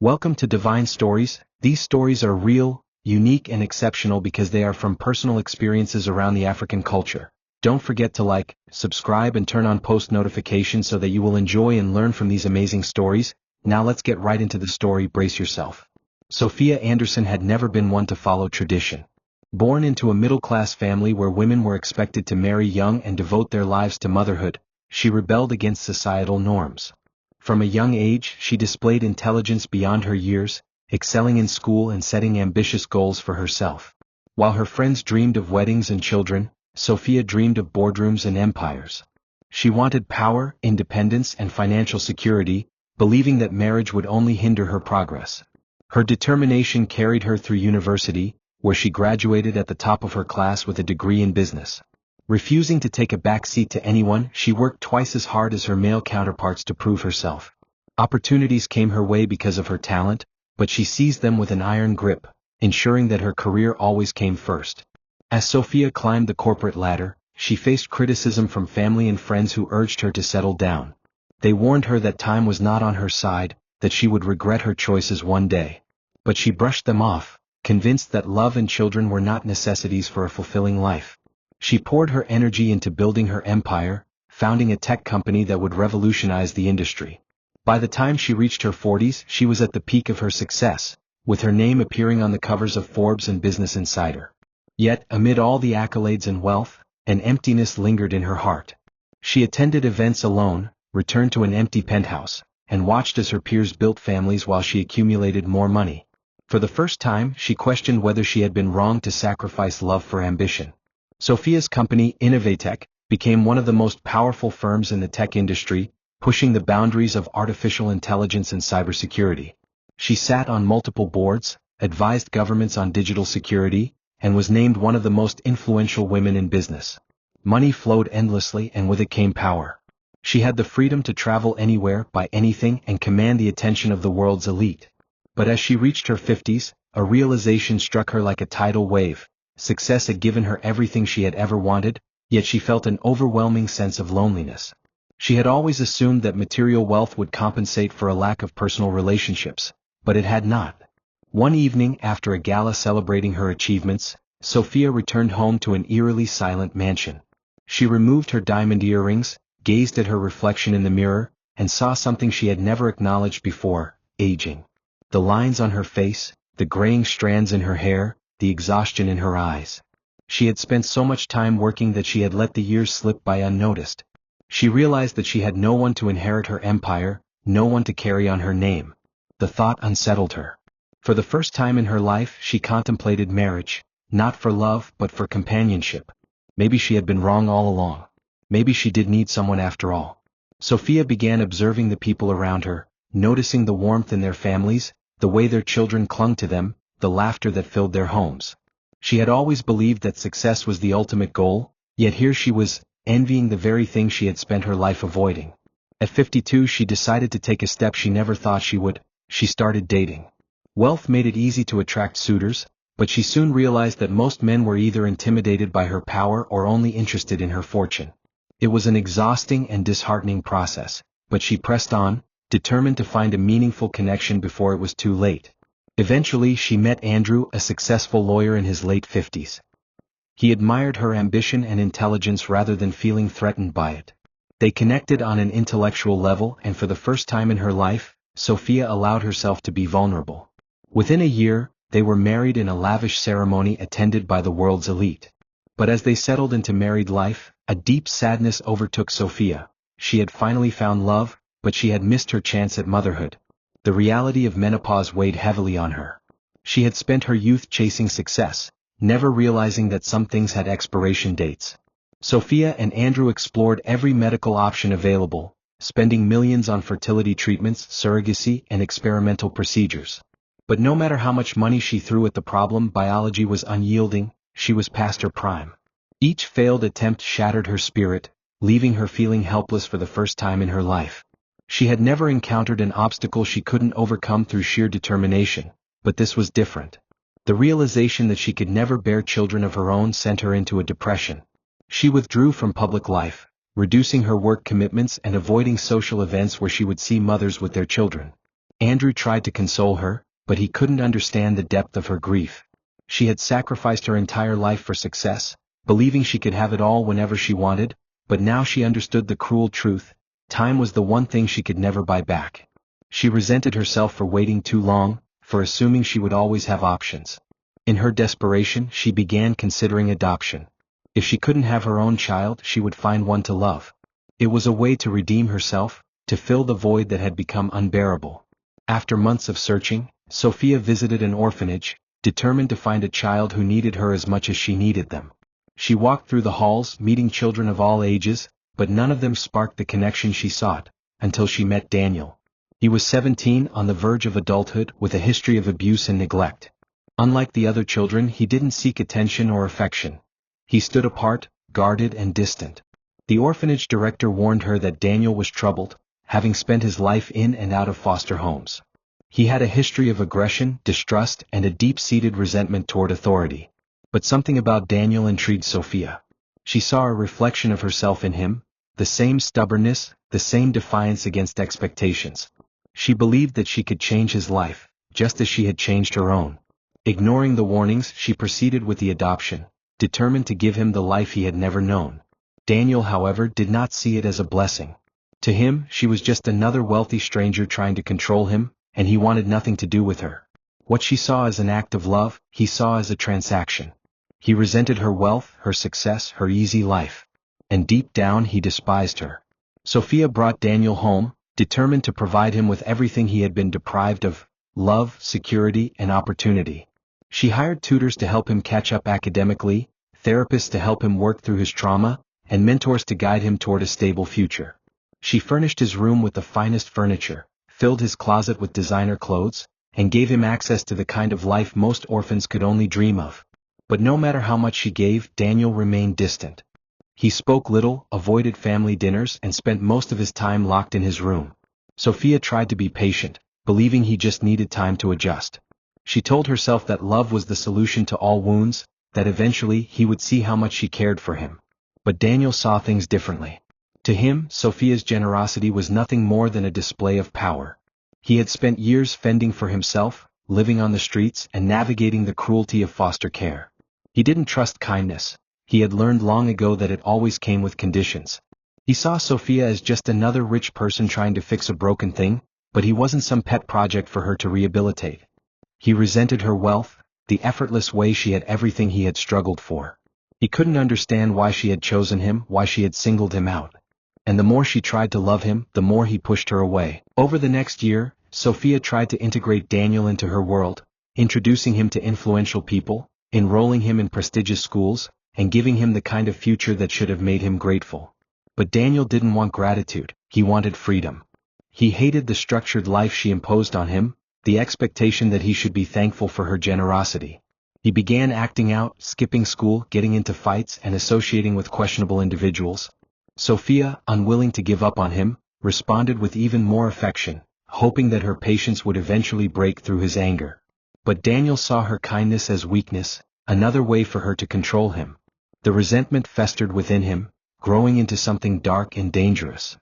Welcome to Divine Stories. These stories are real, unique and exceptional because they are from personal experiences around the African culture. Don't forget to like, subscribe and turn on post notifications so that you will enjoy and learn from these amazing stories. Now let's get right into the story. Brace yourself. Sophia Anderson had never been one to follow tradition. Born into a middle-class family where women were expected to marry young and devote their lives to motherhood, she rebelled against societal norms. From a young age, she displayed intelligence beyond her years, excelling in school and setting ambitious goals for herself. While her friends dreamed of weddings and children, Sophia dreamed of boardrooms and empires. She wanted power, independence, and financial security, believing that marriage would only hinder her progress. Her determination carried her through university, where she graduated at the top of her class with a degree in business. Refusing to take a back seat to anyone, she worked twice as hard as her male counterparts to prove herself. Opportunities came her way because of her talent, but she seized them with an iron grip, ensuring that her career always came first. As Sophia climbed the corporate ladder, she faced criticism from family and friends who urged her to settle down. They warned her that time was not on her side, that she would regret her choices one day. But she brushed them off, convinced that love and children were not necessities for a fulfilling life. She poured her energy into building her empire, founding a tech company that would revolutionize the industry. By the time she reached her 40s, she was at the peak of her success, with her name appearing on the covers of Forbes and Business Insider. Yet, amid all the accolades and wealth, an emptiness lingered in her heart. She attended events alone, returned to an empty penthouse, and watched as her peers built families while she accumulated more money. For the first time, she questioned whether she had been wrong to sacrifice love for ambition. Sophia's company, Innovatech, became one of the most powerful firms in the tech industry, pushing the boundaries of artificial intelligence and cybersecurity. She sat on multiple boards, advised governments on digital security, and was named one of the most influential women in business. Money flowed endlessly, and with it came power. She had the freedom to travel anywhere, buy anything, and command the attention of the world's elite. But as she reached her 50s, a realization struck her like a tidal wave. Success had given her everything she had ever wanted, yet she felt an overwhelming sense of loneliness. She had always assumed that material wealth would compensate for a lack of personal relationships, but it had not. One evening, after a gala celebrating her achievements, Sophia returned home to an eerily silent mansion. She removed her diamond earrings, gazed at her reflection in the mirror, and saw something she had never acknowledged before: aging. The lines on her face, the graying strands in her hair, the exhaustion in her eyes. She had spent so much time working that she had let the years slip by unnoticed. She realized that she had no one to inherit her empire, no one to carry on her name. The thought unsettled her. For the first time in her life, she contemplated marriage, not for love but for companionship. Maybe she had been wrong all along. Maybe she did need someone after all. Sophia began observing the people around her, noticing the warmth in their families, the way their children clung to them, the laughter that filled their homes. She had always believed that success was the ultimate goal, yet here she was, envying the very thing she had spent her life avoiding. At 52, she decided to take a step she never thought she would. She started dating. Wealth made it easy to attract suitors, but she soon realized that most men were either intimidated by her power or only interested in her fortune. It was an exhausting and disheartening process, but she pressed on, determined to find a meaningful connection before it was too late. Eventually, she met Andrew, a successful lawyer in his late 50s. He admired her ambition and intelligence rather than feeling threatened by it. They connected on an intellectual level, and for the first time in her life, Sophia allowed herself to be vulnerable. Within a year, they were married in a lavish ceremony attended by the world's elite. But as they settled into married life, a deep sadness overtook Sophia. She had finally found love, but she had missed her chance at motherhood. The reality of menopause weighed heavily on her. She had spent her youth chasing success, never realizing that some things had expiration dates. Sophia and Andrew explored every medical option available, spending millions on fertility treatments, surrogacy, and experimental procedures. But no matter how much money she threw at the problem, biology was unyielding. She was past her prime. Each failed attempt shattered her spirit, leaving her feeling helpless for the first time in her life. She had never encountered an obstacle she couldn't overcome through sheer determination, but this was different. The realization that she could never bear children of her own sent her into a depression. She withdrew from public life, reducing her work commitments and avoiding social events where she would see mothers with their children. Andrew tried to console her, but he couldn't understand the depth of her grief. She had sacrificed her entire life for success, believing she could have it all whenever she wanted, but now she understood the cruel truth: time was the one thing she could never buy back. She resented herself for waiting too long, for assuming she would always have options. In her desperation, she began considering adoption. If she couldn't have her own child, she would find one to love. It was a way to redeem herself, to fill the void that had become unbearable. After months of searching, Sophia visited an orphanage, determined to find a child who needed her as much as she needed them. She walked through the halls, meeting children of all ages, but none of them sparked the connection she sought, until she met Daniel. He was 17, on the verge of adulthood, with a history of abuse and neglect. Unlike the other children, he didn't seek attention or affection. He stood apart, guarded and distant. The orphanage director warned her that Daniel was troubled, having spent his life in and out of foster homes. He had a history of aggression, distrust, and a deep-seated resentment toward authority. But something about Daniel intrigued Sophia. She saw a reflection of herself in him, the same stubbornness, the same defiance against expectations. She believed that she could change his life, just as she had changed her own. Ignoring the warnings, she proceeded with the adoption, determined to give him the life he had never known. Daniel, however, did not see it as a blessing. To him, she was just another wealthy stranger trying to control him, and he wanted nothing to do with her. What she saw as an act of love, he saw as a transaction. He resented her wealth, her success, her easy life. And deep down he despised her. Sophia brought Daniel home, determined to provide him with everything he had been deprived of: love, security, and opportunity. She hired tutors to help him catch up academically, therapists to help him work through his trauma, and mentors to guide him toward a stable future. She furnished his room with the finest furniture, filled his closet with designer clothes, and gave him access to the kind of life most orphans could only dream of. But no matter how much she gave, Daniel remained distant. He spoke little, avoided family dinners, and spent most of his time locked in his room. Sophia tried to be patient, believing he just needed time to adjust. She told herself that love was the solution to all wounds, that eventually he would see how much she cared for him. But Daniel saw things differently. To him, Sophia's generosity was nothing more than a display of power. He had spent years fending for himself, living on the streets, and navigating the cruelty of foster care. He didn't trust kindness. He had learned long ago that it always came with conditions. He saw Sophia as just another rich person trying to fix a broken thing, but he wasn't some pet project for her to rehabilitate. He resented her wealth, the effortless way she had everything he had struggled for. He couldn't understand why she had chosen him, why she had singled him out. And the more she tried to love him, the more he pushed her away. Over the next year, Sophia tried to integrate Daniel into her world, introducing him to influential people, enrolling him in prestigious schools, and giving him the kind of future that should have made him grateful. But Daniel didn't want gratitude, he wanted freedom. He hated the structured life she imposed on him, the expectation that he should be thankful for her generosity. He began acting out, skipping school, getting into fights, and associating with questionable individuals. Sophia, unwilling to give up on him, responded with even more affection, hoping that her patience would eventually break through his anger. But Daniel saw her kindness as weakness, another way for her to control him. The resentment festered within him, growing into something dark and dangerous.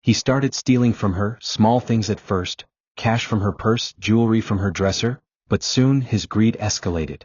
He started stealing from her, small things at first, cash from her purse, jewelry from her dresser, but soon his greed escalated.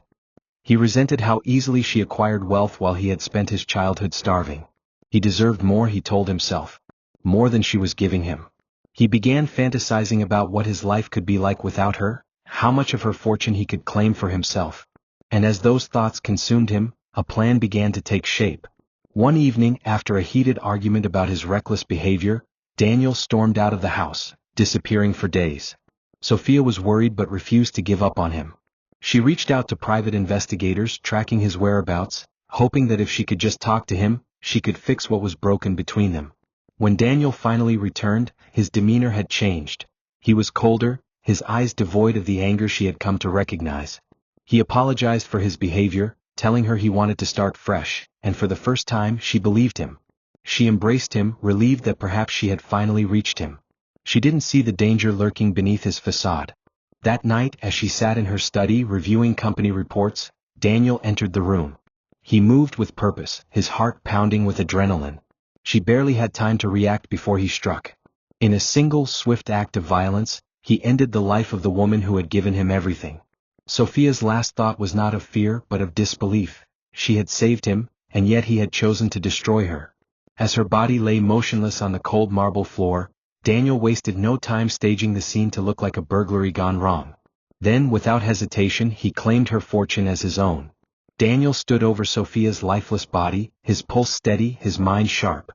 He resented how easily she acquired wealth while he had spent his childhood starving. He deserved more, he told himself. More than she was giving him. He began fantasizing about what his life could be like without her, how much of her fortune he could claim for himself. And as those thoughts consumed him, a plan began to take shape. One evening, after a heated argument about his reckless behavior, Daniel stormed out of the house, disappearing for days. Sophia was worried but refused to give up on him. She reached out to private investigators, tracking his whereabouts, hoping that if she could just talk to him, she could fix what was broken between them. When Daniel finally returned, his demeanor had changed. He was colder, his eyes devoid of the anger she had come to recognize. He apologized for his behavior, telling her he wanted to start fresh, and for the first time she believed him. She embraced him, relieved that perhaps she had finally reached him. She didn't see the danger lurking beneath his facade. That night, as she sat in her study reviewing company reports, Daniel entered the room. He moved with purpose, his heart pounding with adrenaline. She barely had time to react before he struck. In a single swift act of violence, He ended the life of the woman who had given him everything. Sophia's last thought was not of fear but of disbelief. She had saved him, and yet he had chosen to destroy her. As her body lay motionless on the cold marble floor, Daniel wasted no time staging the scene to look like a burglary gone wrong. Then, without hesitation, he claimed her fortune as his own. Daniel stood over Sophia's lifeless body, his pulse steady, his mind sharp.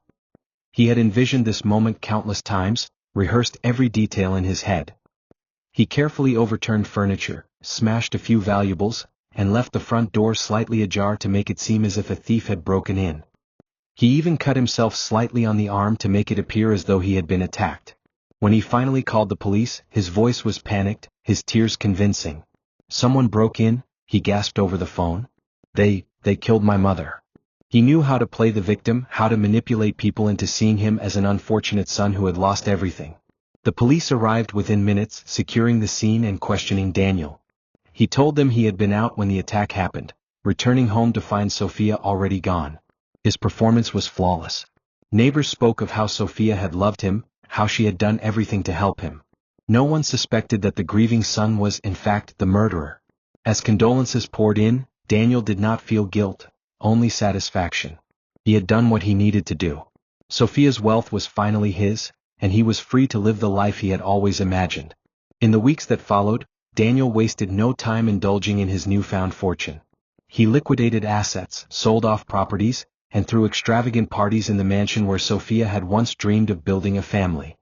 He had envisioned this moment countless times, rehearsed every detail in his head. He carefully overturned furniture, smashed a few valuables, and left the front door slightly ajar to make it seem as if a thief had broken in. He even cut himself slightly on the arm to make it appear as though he had been attacked. When he finally called the police, his voice was panicked, his tears convincing. "Someone broke in," he gasped over the phone. They killed my mother." He knew how to play the victim, how to manipulate people into seeing him as an unfortunate son who had lost everything. The police arrived within minutes, securing the scene and questioning Daniel. He told them he had been out when the attack happened, returning home to find Sophia already gone. His performance was flawless. Neighbors spoke of how Sophia had loved him, how she had done everything to help him. No one suspected that the grieving son was, in fact, the murderer. As condolences poured in, Daniel did not feel guilt, only satisfaction. He had done what he needed to do. Sophia's wealth was finally his, and he was free to live the life he had always imagined. In the weeks that followed, Daniel wasted no time indulging in his newfound fortune. He liquidated assets, sold off properties, and threw extravagant parties in the mansion where Sophia had once dreamed of building a family.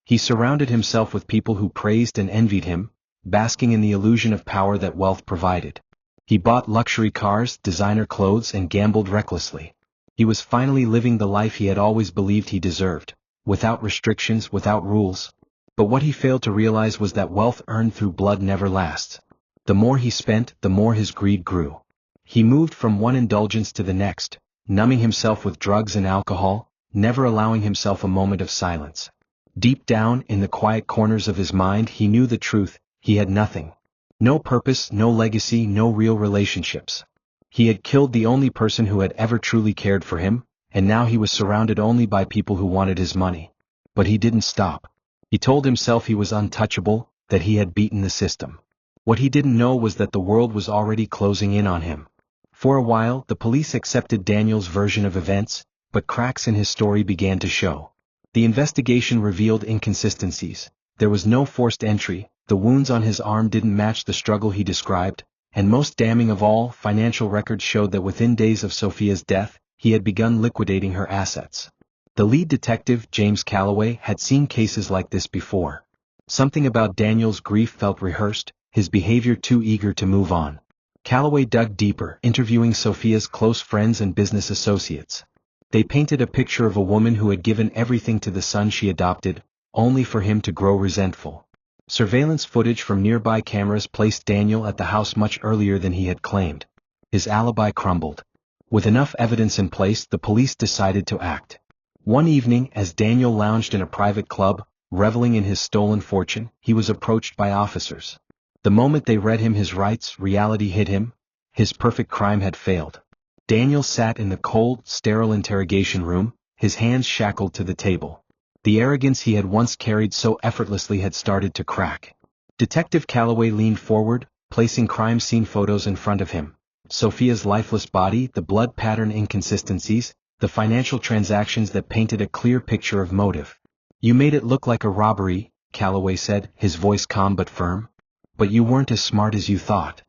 He surrounded himself with people who praised and envied him, basking in the illusion of power that wealth provided. He bought luxury cars, designer clothes, and gambled recklessly. He was finally living the life he had always believed he deserved, without restrictions, without rules. But what he failed to realize was that wealth earned through blood never lasts. The more he spent, the more his greed grew. He moved from one indulgence to the next, numbing himself with drugs and alcohol, never allowing himself a moment of silence. Deep down, in the quiet corners of his mind, he knew the truth: he had nothing. No purpose, no legacy, no real relationships. He had killed the only person who had ever truly cared for him, and now he was surrounded only by people who wanted his money. But he didn't stop. He told himself he was untouchable, that he had beaten the system. What he didn't know was that the world was already closing in on him. For a while, the police accepted Daniel's version of events, but cracks in his story began to show. The investigation revealed inconsistencies. There was no forced entry, the wounds on his arm didn't match the struggle he described, and most damning of all, financial records showed that within days of Sophia's death, he had begun liquidating her assets. The lead detective, James Calloway, had seen cases like this before. Something about Daniel's grief felt rehearsed, his behavior too eager to move on. Calloway dug deeper, interviewing Sophia's close friends and business associates. They painted a picture of a woman who had given everything to the son she adopted, only for him to grow resentful. Surveillance footage from nearby cameras placed Daniel at the house much earlier than he had claimed. His alibi crumbled. With enough evidence in place, the police decided to act. One evening, as Daniel lounged in a private club, reveling in his stolen fortune, he was approached by officers. The moment they read him his rights, reality hit him. His perfect crime had failed. Daniel sat in the cold, sterile interrogation room, his hands shackled to the table. The arrogance he had once carried so effortlessly had started to crack. Detective Calloway leaned forward, placing crime scene photos in front of him. Sophia's lifeless body, the blood pattern inconsistencies, the financial transactions that painted a clear picture of motive. "You made it look like a robbery," Calloway said, his voice calm but firm. "But you weren't as smart as you thought."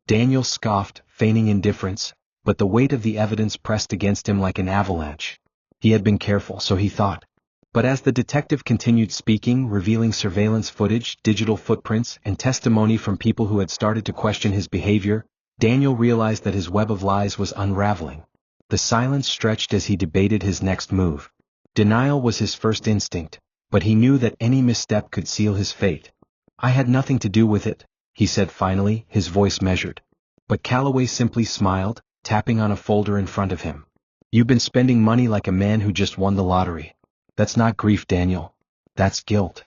Daniel scoffed, feigning indifference, but the weight of the evidence pressed against him like an avalanche. He had been careful, so he thought. But as the detective continued speaking, revealing surveillance footage, digital footprints, and testimony from people who had started to question his behavior, Daniel realized that his web of lies was unraveling. The silence stretched as he debated his next move. Denial was his first instinct, but he knew that any misstep could seal his fate. "I had nothing to do with it," he said finally, his voice measured. But Calloway simply smiled, tapping on a folder in front of him. "You've been spending money like a man who just won the lottery. That's not grief, Daniel. That's guilt."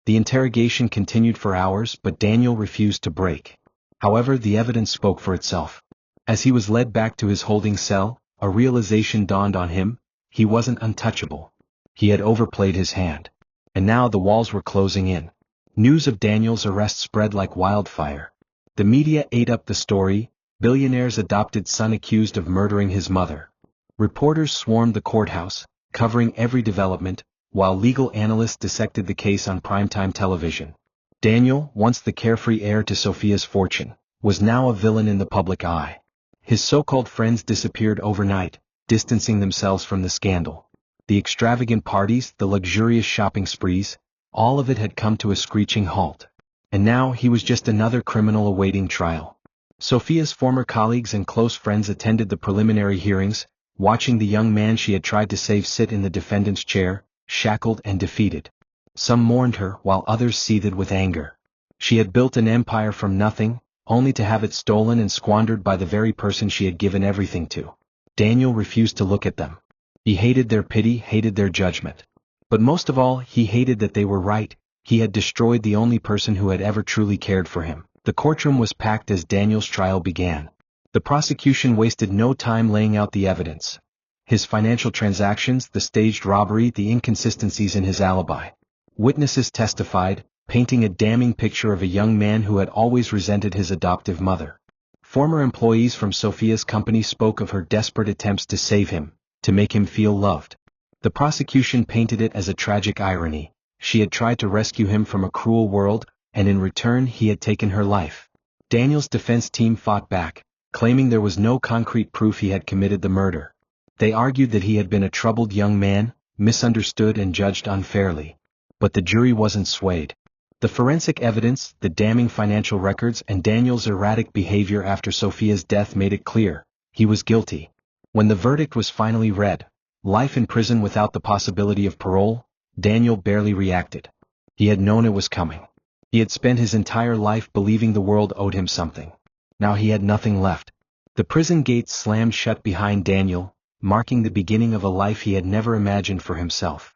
The interrogation continued for hours, but Daniel refused to break. However, the evidence spoke for itself. As he was led back to his holding cell, a realization dawned on him: he wasn't untouchable. He had overplayed his hand. And now the walls were closing in. News of Daniel's arrest spread like wildfire. The media ate up the story, billionaire's adopted son accused of murdering his mother. Reporters swarmed the courthouse, covering every development, while legal analysts dissected the case on primetime television. Daniel, once the carefree heir to Sophia's fortune, was now a villain in the public eye. His so-called friends disappeared overnight, distancing themselves from the scandal. The extravagant parties, the luxurious shopping sprees, all of it had come to a screeching halt. And now he was just another criminal awaiting trial. Sophia's former colleagues and close friends attended the preliminary hearings, watching the young man she had tried to save sit in the defendant's chair, shackled and defeated. Some mourned her while others seethed with anger. She had built an empire from nothing, only to have it stolen and squandered by the very person she had given everything to. Daniel refused to look at them. He hated their pity, hated their judgment. But most of all, he hated that they were right. He had destroyed the only person who had ever truly cared for him. The courtroom was packed as Daniel's trial began. The prosecution wasted no time laying out the evidence. His financial transactions, the staged robbery, the inconsistencies in his alibi. Witnesses testified, painting a damning picture of a young man who had always resented his adoptive mother. Former employees from Sophia's company spoke of her desperate attempts to save him, to make him feel loved. The prosecution painted it as a tragic irony. She had tried to rescue him from a cruel world, and in return he had taken her life. Daniel's defense team fought back, claiming there was no concrete proof he had committed the murder. They argued that he had been a troubled young man, misunderstood and judged unfairly. But the jury wasn't swayed. The forensic evidence, the damning financial records and Daniel's erratic behavior after Sophia's death made it clear, he was guilty. When the verdict was finally read, life in prison without the possibility of parole, Daniel barely reacted. He had known it was coming. He had spent his entire life believing the world owed him something. Now he had nothing left. The prison gates slammed shut behind Daniel, marking the beginning of a life he had never imagined for himself.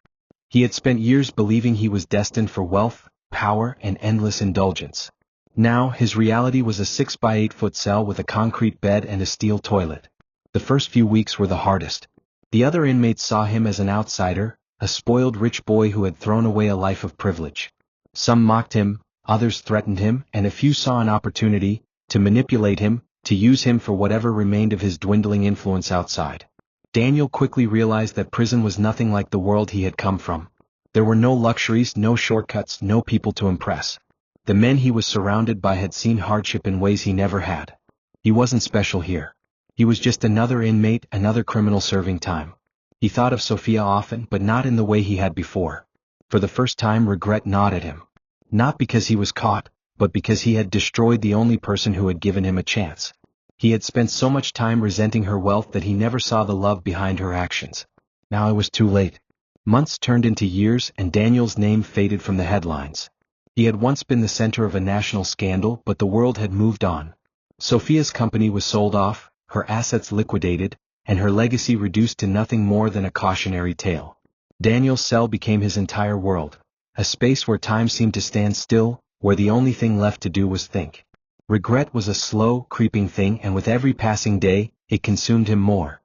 He had spent years believing he was destined for wealth, power, and endless indulgence. Now his reality was a 6-by-8-foot cell with a concrete bed and a steel toilet. The first few weeks were the hardest. The other inmates saw him as an outsider, a spoiled rich boy who had thrown away a life of privilege. Some mocked him, others threatened him, and a few saw an opportunity to manipulate him, to use him for whatever remained of his dwindling influence outside. Daniel quickly realized that prison was nothing like the world he had come from. There were no luxuries, no shortcuts, no people to impress. The men he was surrounded by had seen hardship in ways he never had. He wasn't special here. He was just another inmate, another criminal serving time. He thought of Sophia often, but not in the way he had before. For the first time, regret gnawed at him. Not because he was caught, but because he had destroyed the only person who had given him a chance. He had spent so much time resenting her wealth that he never saw the love behind her actions. Now it was too late. Months turned into years and Daniel's name faded from the headlines. He had once been the center of a national scandal, but the world had moved on. Sophia's company was sold off, her assets liquidated, and her legacy reduced to nothing more than a cautionary tale. Daniel's cell became his entire world, a space where time seemed to stand still, where the only thing left to do was think. Regret was a slow, creeping thing, and with every passing day, it consumed him more.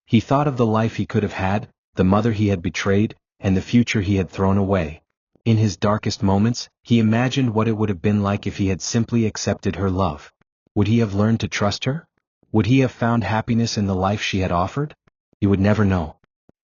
He thought of the life he could have had, the mother he had betrayed, and the future he had thrown away. In his darkest moments, he imagined what it would have been like if he had simply accepted her love. Would he have learned to trust her? Would he have found happiness in the life she had offered? He would never know.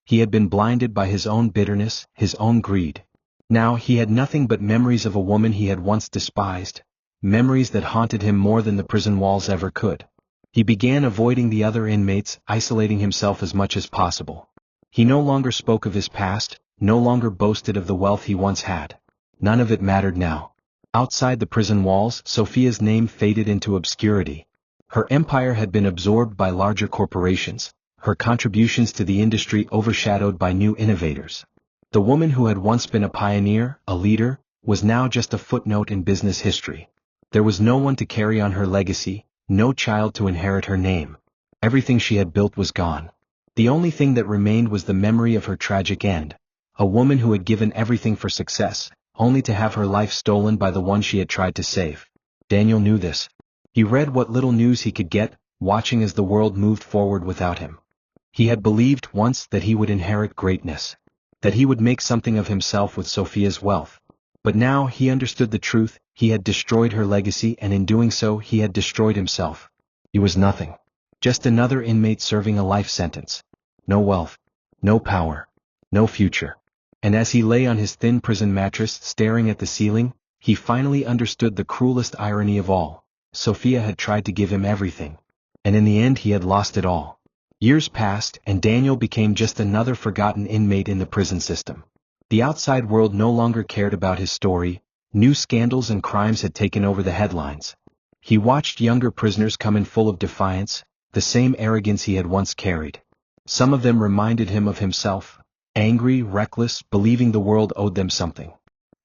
He had been blinded by his own bitterness, his own greed. Now he had nothing but memories of a woman he had once despised, memories that haunted him more than the prison walls ever could. He began avoiding the other inmates, isolating himself as much as possible. He no longer spoke of his past, no longer boasted of the wealth he once had. None of it mattered now. Outside the prison walls, Sophia's name faded into obscurity. Her empire had been absorbed by larger corporations, her contributions to the industry overshadowed by new innovators. The woman who had once been a pioneer, a leader, was now just a footnote in business history. There was no one to carry on her legacy, no child to inherit her name. Everything she had built was gone. The only thing that remained was the memory of her tragic end. A woman who had given everything for success, only to have her life stolen by the one she had tried to save. Daniel knew this. He read what little news he could get, watching as the world moved forward without him. He had believed once that he would inherit greatness, that he would make something of himself with Sophia's wealth. But now he understood the truth. He had destroyed her legacy, and in doing so he had destroyed himself. He was nothing. Just another inmate serving a life sentence. No wealth. No power. No future. And as he lay on his thin prison mattress staring at the ceiling, he finally understood the cruelest irony of all. Sophia had tried to give him everything. And in the end he had lost it all. Years passed, and Daniel became just another forgotten inmate in the prison system. The outside world no longer cared about his story. New scandals and crimes had taken over the headlines. He watched younger prisoners come in full of defiance, the same arrogance he had once carried. Some of them reminded him of himself, angry, reckless, believing the world owed them something.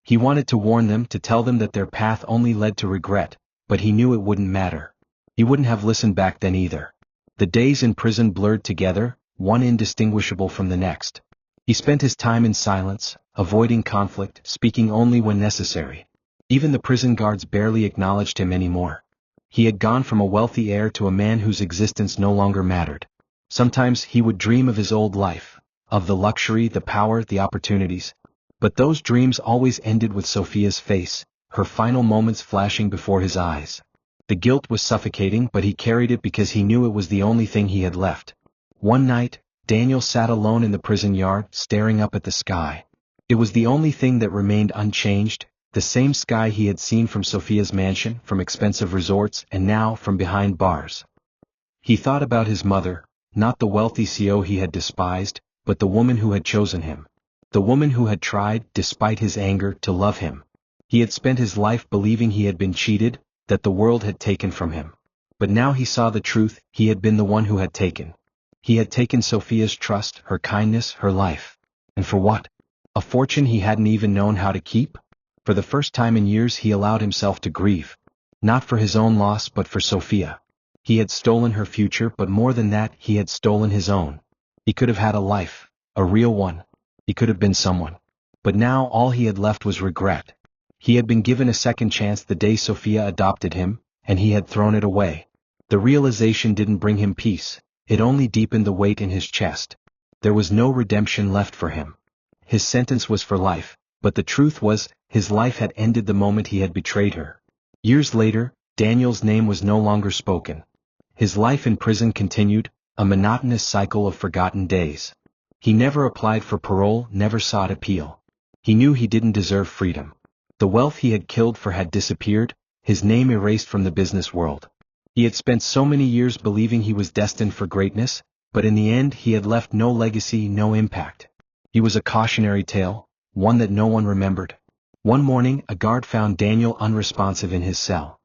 He wanted to warn them, to tell them that their path only led to regret, but he knew it wouldn't matter. He wouldn't have listened back then either. The days in prison blurred together, one indistinguishable from the next. He spent his time in silence, avoiding conflict, speaking only when necessary. Even the prison guards barely acknowledged him anymore. He had gone from a wealthy heir to a man whose existence no longer mattered. Sometimes he would dream of his old life, of the luxury, the power, the opportunities. But those dreams always ended with Sophia's face, her final moments flashing before his eyes. The guilt was suffocating, but he carried it because he knew it was the only thing he had left. One night, Daniel sat alone in the prison yard, staring up at the sky. It was the only thing that remained unchanged, the same sky he had seen from Sophia's mansion, from expensive resorts, and now from behind bars. He thought about his mother, not the wealthy CO he had despised, but the woman who had chosen him. The woman who had tried, despite his anger, to love him. He had spent his life believing he had been cheated, that the world had taken from him. But now he saw the truth. He had been the one who had taken. He had taken Sophia's trust, her kindness, her life. And for what? A fortune he hadn't even known how to keep? For the first time in years he allowed himself to grieve. Not for his own loss, but for Sophia. He had stolen her future, but more than that, he had stolen his own. He could have had a life, a real one. He could have been someone. But now all he had left was regret. He had been given a second chance the day Sophia adopted him, and he had thrown it away. The realization didn't bring him peace. It only deepened the weight in his chest. There was no redemption left for him. His sentence was for life, but the truth was, his life had ended the moment he had betrayed her. Years later, Daniel's name was no longer spoken. His life in prison continued, a monotonous cycle of forgotten days. He never applied for parole, never sought appeal. He knew he didn't deserve freedom. The wealth he had killed for had disappeared, his name erased from the business world. He had spent so many years believing he was destined for greatness, but in the end he had left no legacy, no impact. He was a cautionary tale, one that no one remembered. One morning, a guard found Daniel unresponsive in his cell.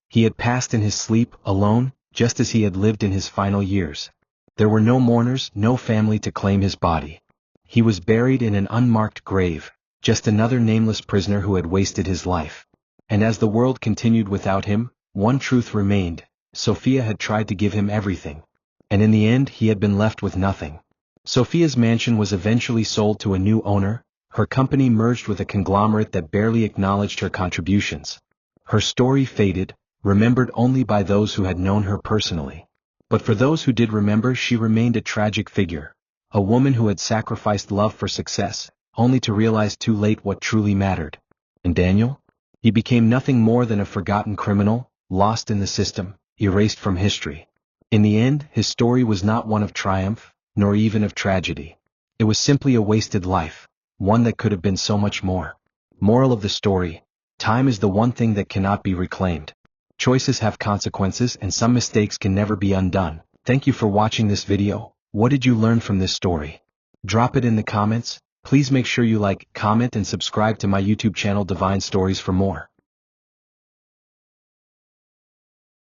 He had passed in his sleep, alone, just as he had lived in his final years. There were no mourners, no family to claim his body. He was buried in an unmarked grave, just another nameless prisoner who had wasted his life. And as the world continued without him, one truth remained: Sophia had tried to give him everything. And in the end he had been left with nothing. Sophia's mansion was eventually sold to a new owner. Her company merged with a conglomerate that barely acknowledged her contributions. Her story faded, remembered only by those who had known her personally. But for those who did remember, she remained a tragic figure. A woman who had sacrificed love for success, only to realize too late what truly mattered. And Daniel? He became nothing more than a forgotten criminal, lost in the system, erased from history. In the end, his story was not one of triumph, nor even of tragedy. It was simply a wasted life, one that could have been so much more. Moral of the story: time is the one thing that cannot be reclaimed. Choices have consequences, and some mistakes can never be undone. Thank you for watching this video. What did you learn from this story? Drop it in the comments. Please make sure you like, comment, and subscribe to my YouTube channel Divine Stories for more.